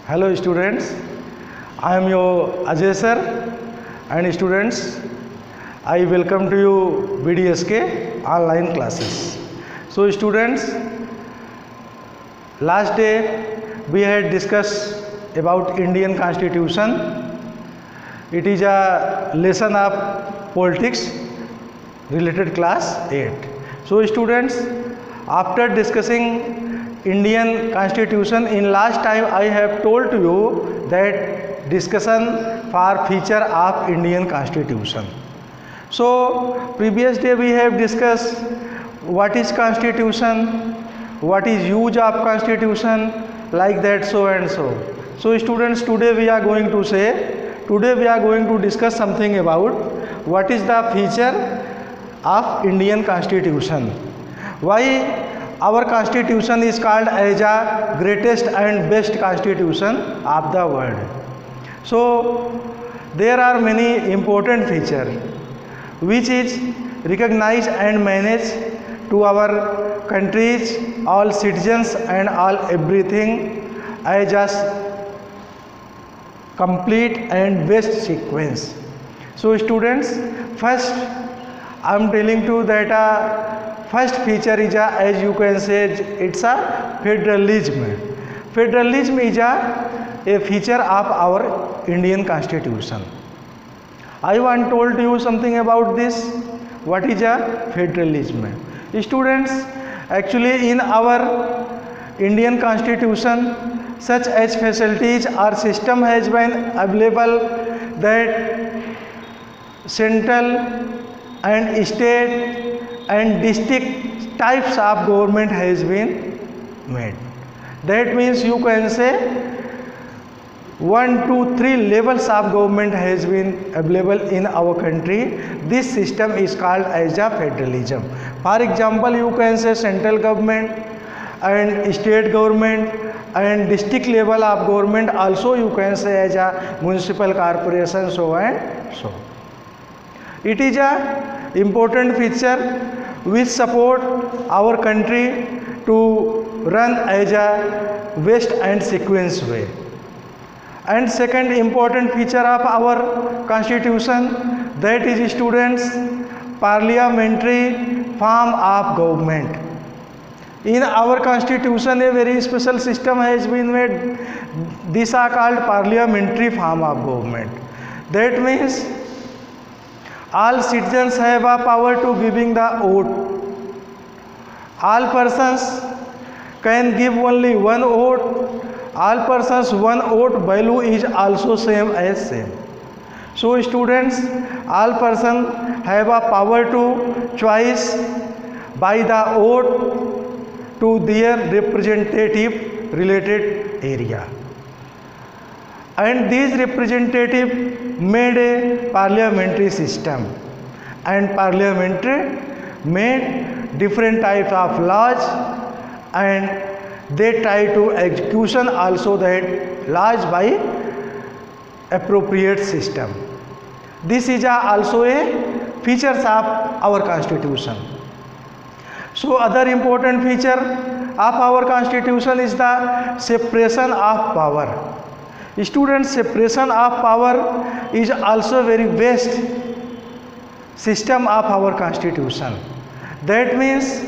Hello students, I am your Ajay sir and students, I welcome to you BDSK online classes. So students, last day we had discussed about Indian Constitution. It is a lesson of politics related class 8. So students, after discussing Indian Constitution in last time I have told to you that discussion for feature of Indian Constitution. So previous day we have discussed what is Constitution, what is use of Constitution, like that so and so. So students, today we are going to discuss something about what is the feature of Indian Constitution. Why our constitution is called as a greatest and best constitution of the world. So there are many important features which is recognized and managed to our countries, all citizens and all everything as a complete and best sequence. So students, first I am telling you that first feature is as you can say it's a federalism. Federalism is a feature of our Indian Constitution. I want told you something about this. What is a federalism? Students, actually in our Indian Constitution such as facilities or system has been available that central and state and district types of government has been made. That means you can say 1, 2, 3 levels of government has been available in our country. This system is called as a federalism. For example, you can say central government and state government and district level of government, also you can say as a municipal corporation, so and so. It is a important feature which support our country to run as a best and sequence way. And second important feature of our constitution, that is students, parliamentary form of government. In our constitution a very special system has been made. These are called parliamentary form of government. That means all citizens have a power to giving the vote. All persons can give only one vote. All persons one vote value is also same as same. So students, all persons have a power to choice by the vote to their representative related area. And these representative made a parliamentary system, and parliamentary made different types of laws, and they try to execution also that laws by appropriate system. This is also a features of our constitution. So other important feature of our constitution is the separation of power. Students, separation of power is also very best system of our constitution. That means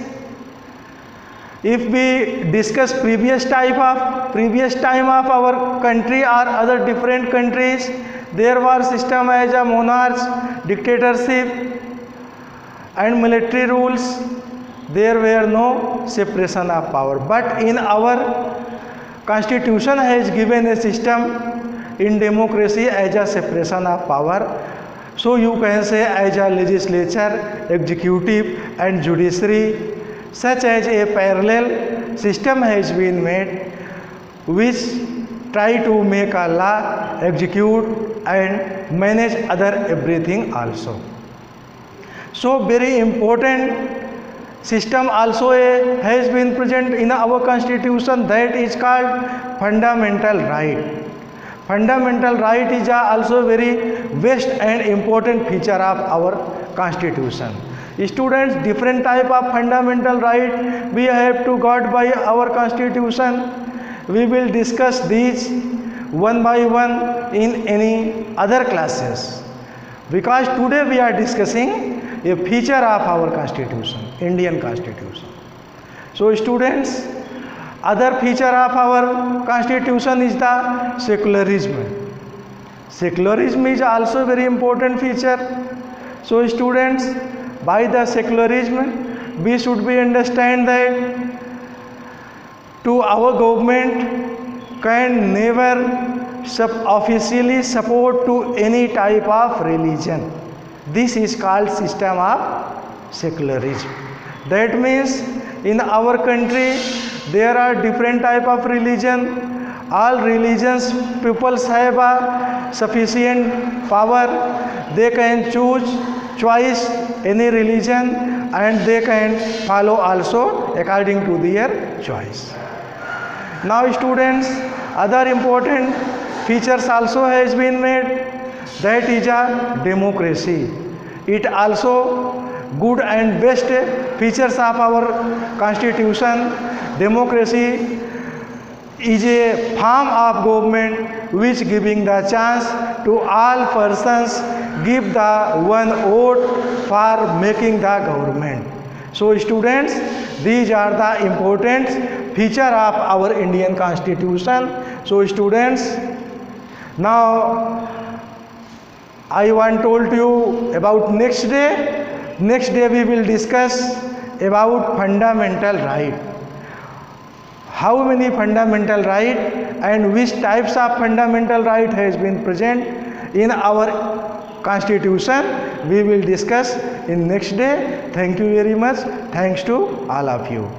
if we discuss previous time of our country or other different countries, there was system as a monarch, dictatorship and military rules. There were no separation of power. But in our Constitution has given a system in democracy as a separation of power. So you can say as a legislature, executive and judiciary, such as a parallel system has been made which try to make a law, execute and manage other everything also. So very important system also has been present in our constitution, that is called fundamental right. Fundamental right is also very best and important feature of our constitution. Students, different type of fundamental right we have to got by our constitution. We will discuss these one by one in any other classes, because today we are discussing a feature of our constitution, Indian constitution. So students, other feature of our constitution is the secularism. Secularism is also very important feature. So students, by the secularism we should be understand that to our government can never officially support to any type of religion. This is called system of secularism. That means in our country there are different type of religion. All religions peoples have a sufficient power. They can choice any religion and they can follow also according to their choice. Now students, other important features also has been made, that is a democracy. It also good and best features of our constitution. Democracy is a form of government which giving the chance to all persons give the one vote for making the government. So students, these are the important feature of our Indian constitution. So students, now I want told you about next day. Next day we will discuss about fundamental right. How many fundamental right and which types of fundamental right has been present in our constitution, we will discuss in next day. Thank you very much. Thanks to all of you.